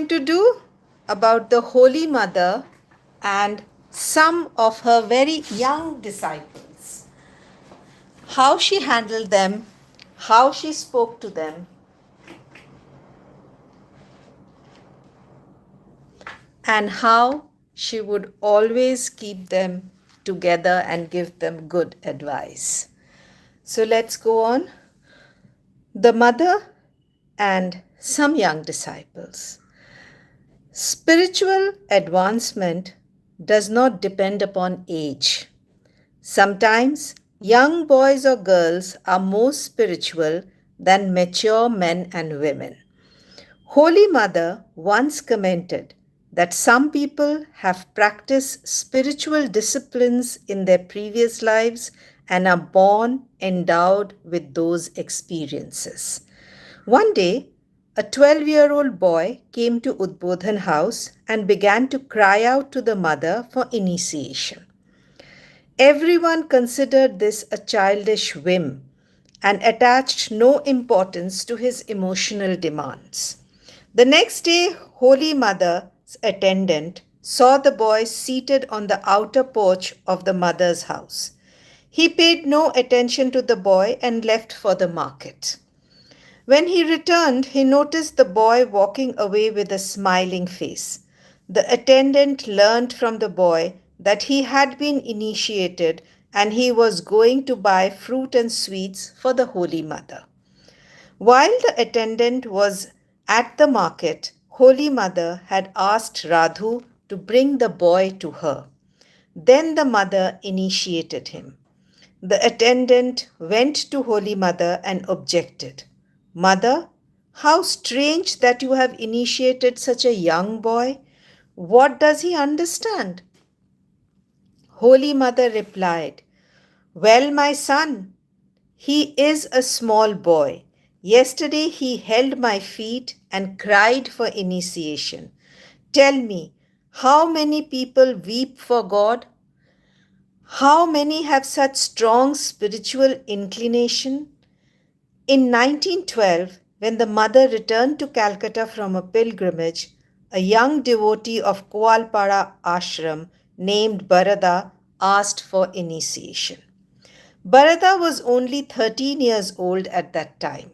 going to do about the Holy Mother and some of her very young disciples. How she handled them, how she spoke to them, and how she would always keep them together and give them good advice. So let's go on. The mother and some young disciples. Spiritual advancement does not depend upon age. Sometimes young boys or girls are more spiritual than mature men and women. Holy Mother once commented that some people have practiced spiritual disciplines in their previous lives and are born endowed with those experiences. One day, a 12-year-old boy came to Udbodhan house and began to cry out to the mother for initiation. Everyone considered this a childish whim and attached no importance to his emotional demands. The next day, Holy Mother's attendant saw the boy seated on the outer porch of the mother's house. He paid no attention to the boy and left for the market. When he returned, he noticed the boy walking away with a smiling face. The attendant learned from the boy that he had been initiated and he was going to buy fruit and sweets for the Holy Mother. While the attendant was at the market, Holy Mother had asked Radhu to bring the boy to her. Then the mother initiated him. The attendant went to Holy Mother and objected. Mother, how strange that you have initiated such a young boy. What does he understand? Holy Mother replied, Well, my son, he is a small boy. Yesterday he held my feet and cried for initiation. Tell me, how many people weep for God? How many have such strong spiritual inclination? In 1912, when the mother returned to Calcutta from a pilgrimage, a young devotee of Koalpara ashram named Barada asked for initiation. Barada was only 13 years old at that time.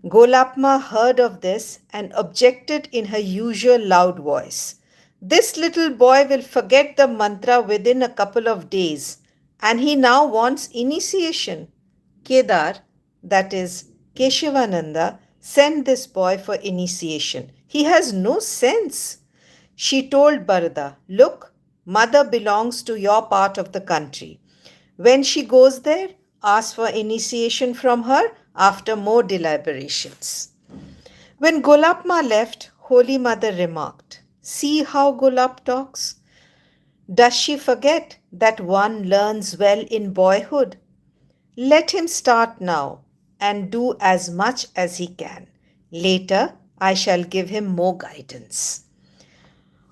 Golapma heard of this and objected in her usual loud voice. This little boy will forget the mantra within a couple of days, and he now wants initiation. Kedar, that is Keshavananda, sent this boy for initiation. He has no sense. She told Barada, Look, mother belongs to your part of the country. When she goes there, ask for initiation from her after more deliberations. When Golapma left, Holy Mother remarked, See how Golap talks? Does she forget that one learns well in boyhood? Let him start now and do as much as he can. Later, I shall give him more guidance.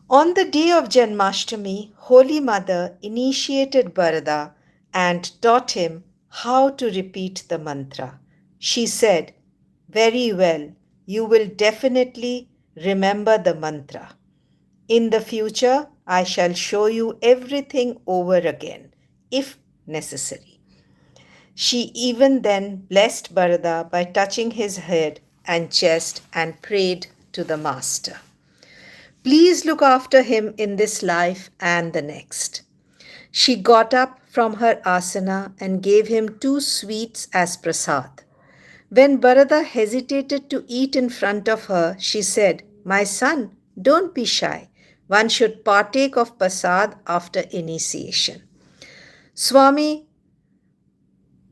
On the day of Janmashtami, Holy Mother initiated Barada and taught him how to repeat the mantra. She said, Very well, you will definitely remember the mantra. In the future, I shall show you everything over again, if necessary. She even then blessed Barada by touching his head and chest and prayed to the Master. Please look after him in this life and the next. She got up from her asana and gave him 2 sweets as prasad. When Barada hesitated to eat in front of her, she said, My son, don't be shy. One should partake of prasad after initiation. Swami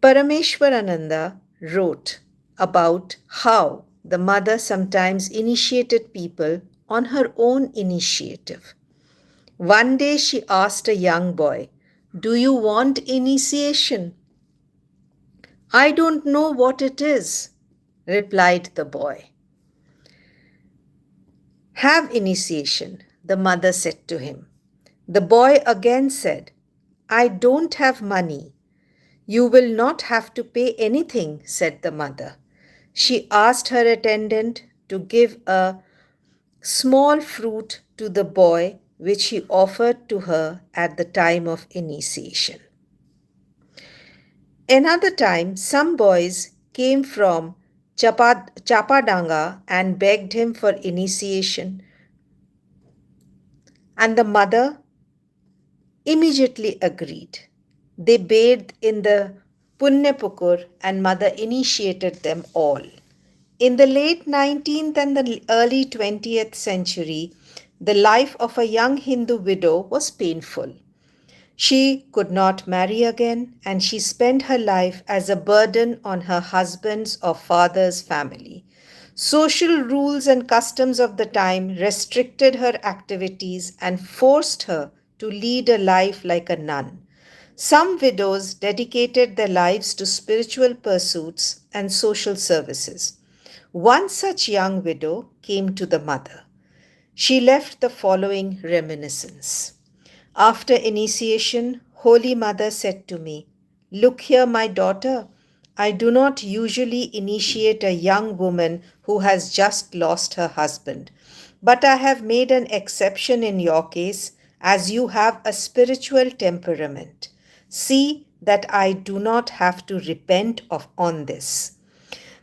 Parameshwarananda wrote about how the mother sometimes initiated people on her own initiative. One day she asked a young boy, Do you want initiation? I don't know what it is, replied the boy. Have initiation, the mother said to him. The boy again said, I don't have money. You will not have to pay anything, said the mother. She asked her attendant to give a small fruit to the boy which he offered to her at the time of initiation. Another time, some boys came from Chapadanga and begged him for initiation, and the mother immediately agreed. They bathed in the Punnepukur and mother initiated them all. In the late 19th and the early 20th century, the life of a young Hindu widow was painful. She could not marry again and she spent her life as a burden on her husband's or father's family. Social rules and customs of the time restricted her activities and forced her to lead a life like a nun. Some widows dedicated their lives to spiritual pursuits and social services. One such young widow came to the mother. She left the following reminiscence. After initiation, Holy Mother said to me, "Look here, my daughter. I do not usually initiate a young woman who has just lost her husband, but I have made an exception in your case as you have a spiritual temperament. See that I do not have to repent on this.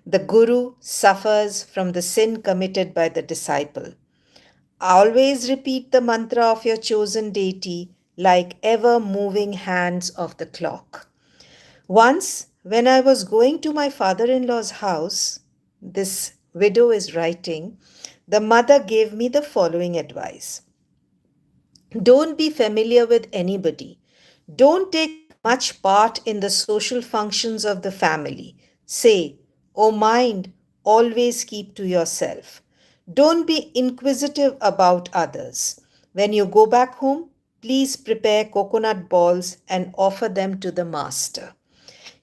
The Guru suffers from the sin committed by the disciple. Always repeat the mantra of your chosen deity like ever moving hands of the clock." Once, when I was going to my father in law's house, this widow is writing, the mother gave me the following advice. Don't be familiar with anybody. Don't take much part in the social functions of the family. Say, "Oh mind, always keep to yourself." Don't be inquisitive about others. When you go back home, please prepare coconut balls and offer them to the master.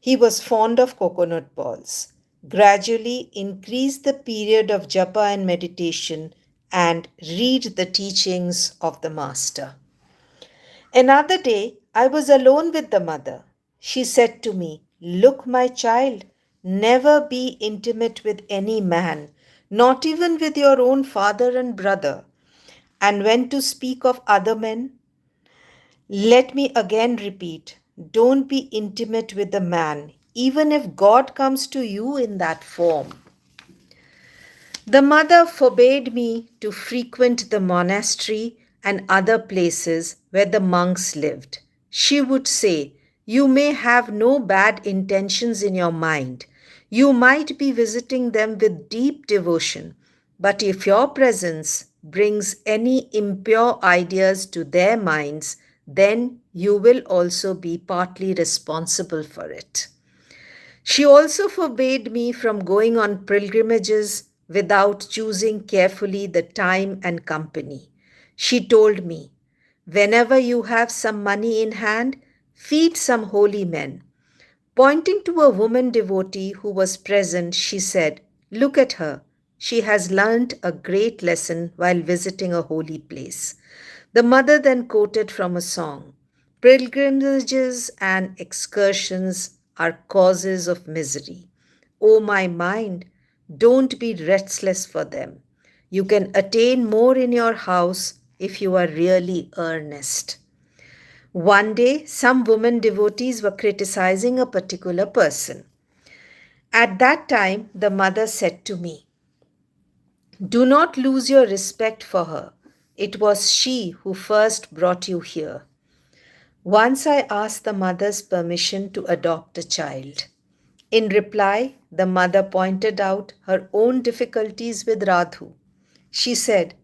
He was fond of coconut balls. Gradually increase the period of japa and meditation and read the teachings of the master. Another day, I was alone with the mother. She said to me, "Look, my child, never be intimate with any man, not even with your own father and brother. And when to speak of other men, let me again repeat, don't be intimate with a man, even if God comes to you in that form." The mother forbade me to frequent the monastery and other places where the monks lived. She would say, "You may have no bad intentions in your mind. You might be visiting them with deep devotion, but if your presence brings any impure ideas to their minds, then you will also be partly responsible for it." She also forbade me from going on pilgrimages without choosing carefully the time and company. She told me, "Whenever you have some money in hand, feed some holy men." Pointing to a woman devotee who was present, she said, "Look at her. She has learnt a great lesson while visiting a holy place." The mother then quoted from a song, "Pilgrimages and excursions are causes of misery. O my mind, don't be restless for them. You can attain more in your house if you are really earnest." One day, some women devotees were criticizing a particular person. At that time, the mother said to me, "Do not lose your respect for her. It was she who first brought you here." Once I asked the mother's permission to adopt a child. In reply, the mother pointed out her own difficulties with Radhu. She said,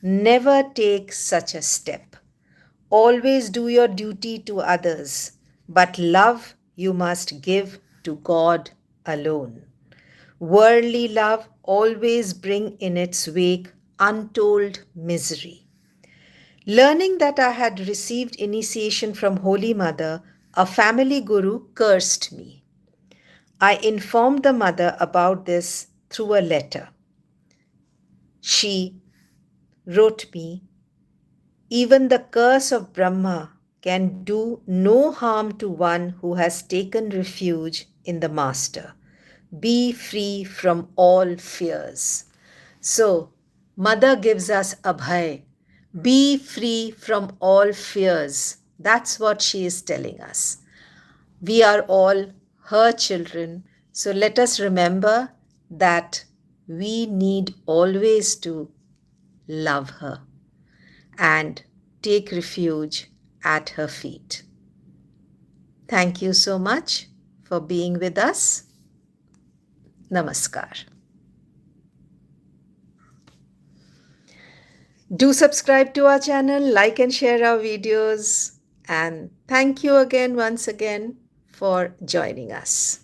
"Never take such a step. Always do your duty to others, but love you must give to God alone. Worldly love always bring in its wake untold misery." Learning that I had received initiation from Holy Mother, a family guru cursed me. I informed the mother about this through a letter. She wrote me, "Even the curse of Brahma can do no harm to one who has taken refuge in the Master. Be free from all fears." So, Mother gives us abhay. Be free from all fears. That's what she is telling us. We are all her children. So let us remember that we need always to love her and take refuge at her feet. Thank you so much for being with us. Namaskar. Do subscribe to our channel, like and share our videos, and thank you again once again for joining us.